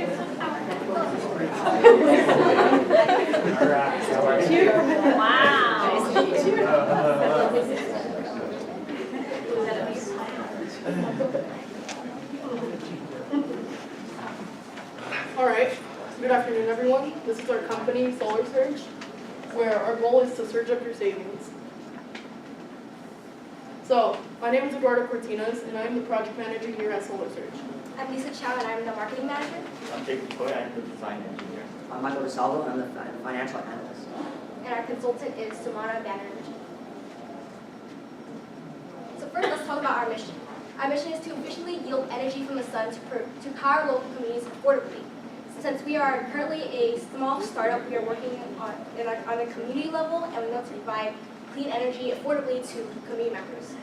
All right, good afternoon, everyone. This is our company, Solar Surge, where our goal is to surge up your savings. So, my name is Eduardo Cortinas, and I'm the project manager here at Solar Surge. I'm Lisa Chow, and I'm the marketing manager. I'm Jacob Toy, I'm the design engineer. I'm Michael DeSalvo, I'm the financial analyst. And our consultant is Samana Banerjee. So first, let's talk about our mission. Our mission is to efficiently yield energy from the sun to power local communities affordably. Since we are currently a small startup, we are working on a community level, and we want to provide clean energy affordably to community members.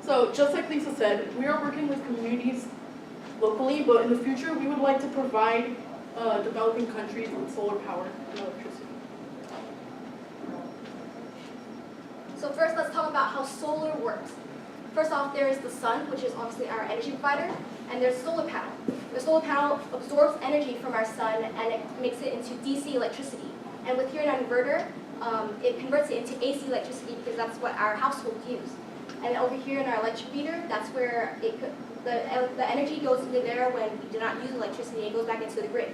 So, just like Lisa said, we are working with communities locally, but in the future, we would like to provide developing countries with solar power and electricity. So first, let's talk about how solar works. First off, there is the sun, which is obviously our energy provider, and there's solar panel. The solar panel absorbs energy from our sun and it makes it into DC electricity. And with here an inverter, it converts it into AC electricity because that's what our households use. And over here in our electric meter, that's where the energy goes into there when we do not use electricity. It goes back into the grid.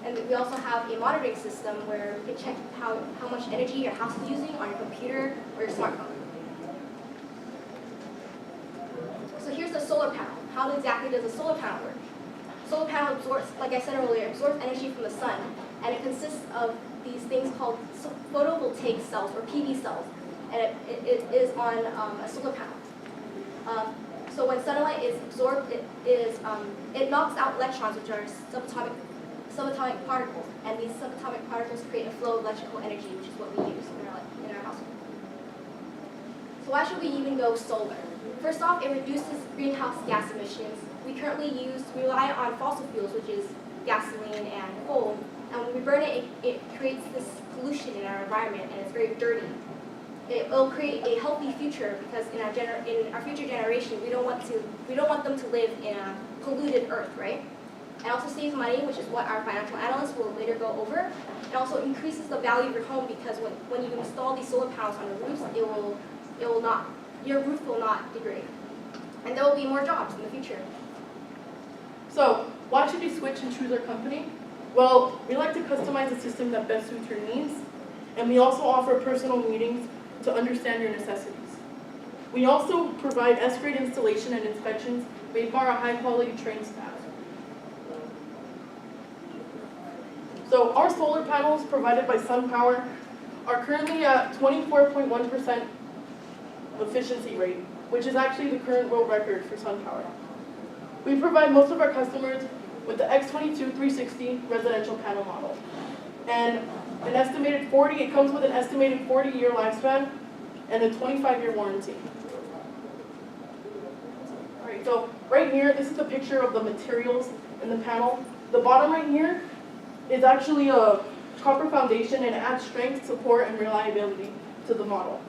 And we also have a monitoring system where we can check how much energy your house is using on your computer or your smartphone. So here's the solar panel. How exactly does a solar panel work? Solar panel absorbs, like I said earlier, absorbs energy from the sun, and it consists of these things called photovoltaic cells or PV cells, and it is on a solar panel. So when sunlight is absorbed, it knocks out electrons, which are subatomic particles, and these subatomic particles create a flow of electrical energy, which is what we use in our household. So why should we even go solar? First off, it reduces greenhouse gas emissions. We rely on fossil fuels, which is gasoline and coal, and when we burn it, it creates this pollution in our environment, and it's very dirty. It will create a healthy future because in our future generation, we don't want them to live in a polluted earth, right? It also saves money, which is what our financial analysts will later go over. It also increases the value of your home because when you install these solar panels on the roofs, your roof will not degrade. And there will be more jobs in the future. So, why should you switch and choose our company? Well, we like to customize a system that best suits your needs, and we also offer personal meetings to understand your necessities. We also provide S-grade installation and inspections made by our high-quality trained staff. So our solar panels provided by SunPower are currently at 24.1% efficiency rate, which is actually the current world record for SunPower. We provide most of our customers with the X22-360 residential panel model. And it comes with an estimated 40-year lifespan and a 25-year warranty. All right, so right here, this is a picture of the materials in the panel. The bottom right here is actually a copper foundation, and it adds strength, support, and reliability to the model.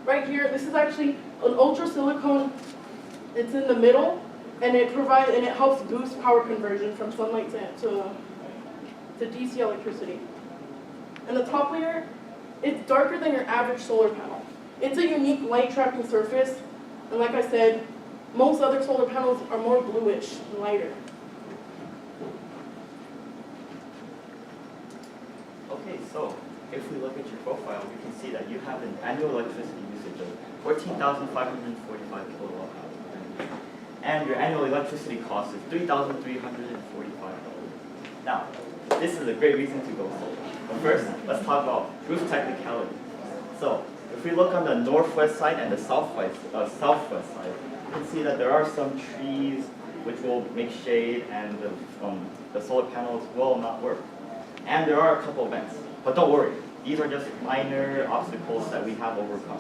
Right here, this is actually an ultra silicone. It's in the middle, and it helps boost power conversion from sunlight to DC electricity. And the top layer, it's darker than your average solar panel. It's a unique light trapping surface, and like I said, most other solar panels are more bluish and lighter. Okay, so if we look at your profile, we can see that you have an annual electricity usage of 14,545 kilowatt hours. And your annual electricity cost is $3,345. Now, this is a great reason to go solar. But first, let's talk about roof technicality. So, if we look on the northwest side and the southwest side, you can see that there are some trees which will make shade, and the solar panels will not work. And there are a couple of vents. But don't worry, these are just minor obstacles that we have overcome.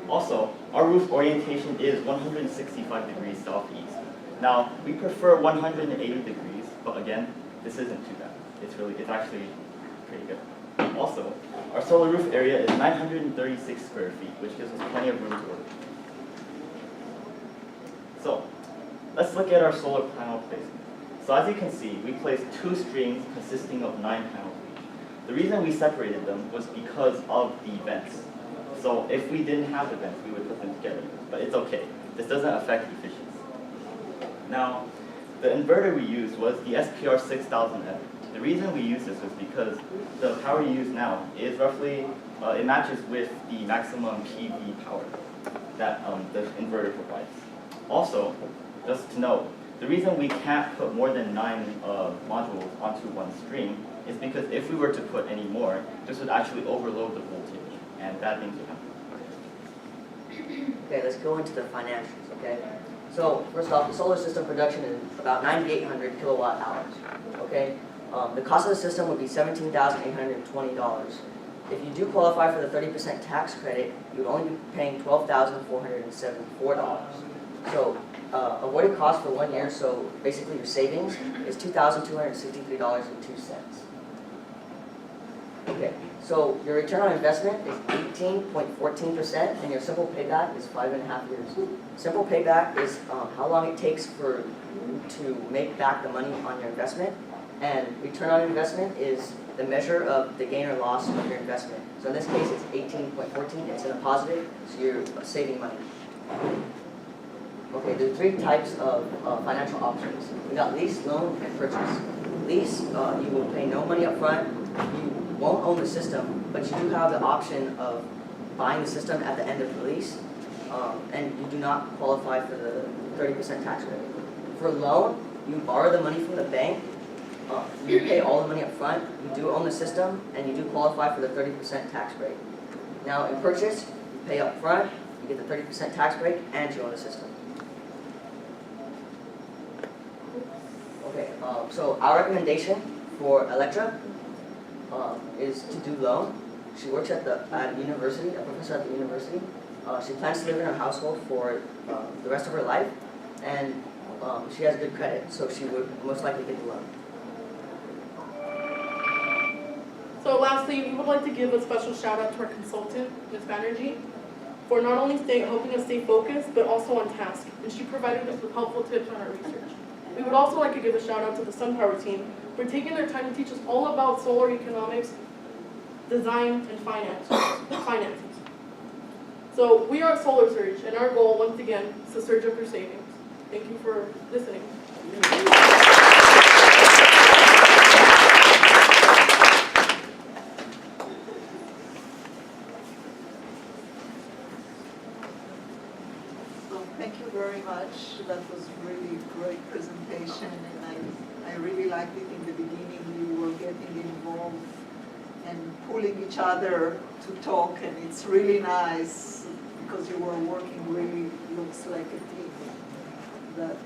Also, our roof orientation is 165 degrees southeast. Now, we prefer 180 degrees, but again, this isn't too bad. It's actually pretty good. Also, our solar roof area is 936 square feet, which gives us plenty of room to work. So, let's look at our solar panel placement. So as you can see, we placed 2 strings consisting of 9 panels each. The reason we separated them was because of the vents. So if we didn't have the vents, we would put them together. But it's okay. This doesn't affect efficiency. Now, the inverter we used was the SPR 6000F. The reason we used this was because the power you use now is roughly, it matches with the maximum PV power that the inverter provides. Also, just to note, the reason we can't put more than 9 modules onto one string is because if we were to put any more, this would actually overload the voltage, and bad things would happen. Okay, let's go into the financials, okay? So, first off, the solar system production is about 9,800 kilowatt hours, okay? The cost of the system would be $17,820. If you do qualify for the 30% tax credit, you would only be paying $12,474. So, avoided cost for 1 year, so basically your savings is $2,263.02. Okay, so your return on investment is 18.14%, and your simple payback is 5.5 years. Simple payback is how long it takes for you to make back the money on your investment, and return on investment is the measure of the gain or loss of your investment. So in this case, it's 18.14. It's in a positive, so you're saving money. Okay, there are 3 types of financial options. We got lease, loan, and purchase. Lease, you will pay no money up front. You won't own the system, but you do have the option of buying the system at the end of the lease, and you do not qualify for the 30% tax credit. For loan, you borrow the money from the bank. You pay all the money up front. You do own the system, and you do qualify for the 30% tax break. Now, in purchase, you pay up front, you get the 30% tax break, and you own the system. Okay, so our recommendation for Electra is to do loan. She works at university, a professor at the university. She plans to live in her household for the rest of her life, and she has good credit, so she would most likely get the loan. So lastly, we would like to give a special shout out to our consultant, Ms. Banerjee, for not only helping us stay focused, but also on task. And she provided us with helpful tips on our research. We would also like to give a shout out to the SunPower team for taking their time to teach us all about solar economics, design, and finances. So we are at Solar Surge, and our goal, once again, is to surge up your savings. Thank you for listening. Thank you very much. That was really great presentation, and I really liked it in the beginning. You were getting involved and pulling each other to talk, and it's really nice because you were working really looks like a team that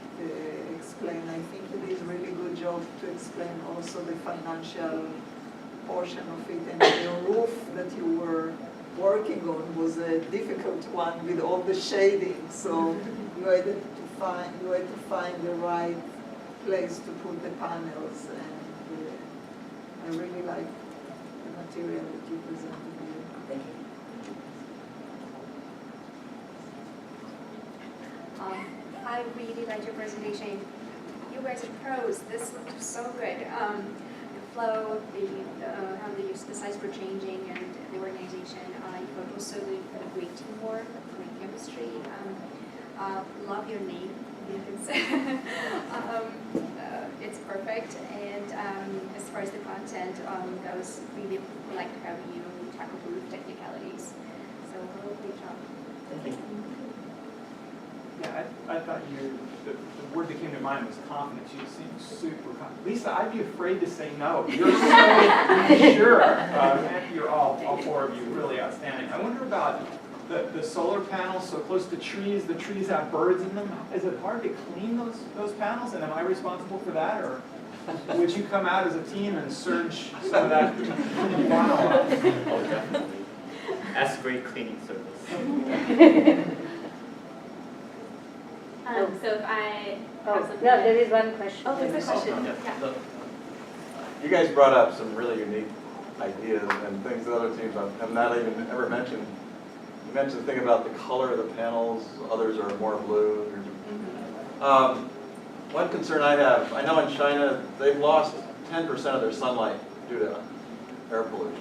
explain. I think you did a really good job to explain also the financial portion of it, and the roof that you were working on was a difficult one with all the shading, so you had to find the right place to put the panels, and I really like the material that you presented here. Thank you. I really liked your presentation. You guys are pros. This looked so good. The flow, how the sites were changing, and the organization. You also did a great teamwork, great chemistry. Love your name. It's perfect. And as far as the content, that was really like how you tackle roof technicalities. So great job. Thank you. Yeah, I thought the word that came to mind was confidence. You seem super confident. Lisa, I'd be afraid to say no. You're so sure. You're all 4 of you really outstanding. I wonder about the solar panels so close to trees. The trees have birds in them. Is it hard to clean those panels? And am I responsible for that? Or would you come out as a team and surge some of that vinyl? Oh, definitely. S-grade cleaning service. So if I have something. Yeah, there is one question. Oh, there's a question. Yeah. You guys brought up some really unique ideas and things that other teams have not even ever mentioned. You mentioned the thing about the color of the panels, others are more blue. one concern I have, I know in China, they've lost 10% of their sunlight due to air pollution.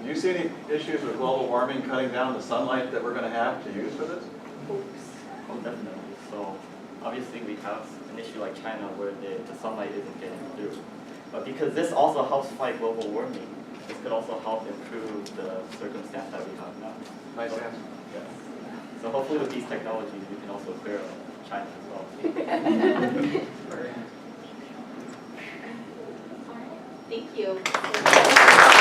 Do you see any issues with global warming cutting down the sunlight that we're going to have to use for this? Oh, definitely. So obviously we have an issue like China where the sunlight isn't getting through. But because this also helps fight global warming, this could also help improve the circumstance that we have now. Nice So- answer. Yes. So hopefully with these technologies, we can also clear up China as well. Thank you.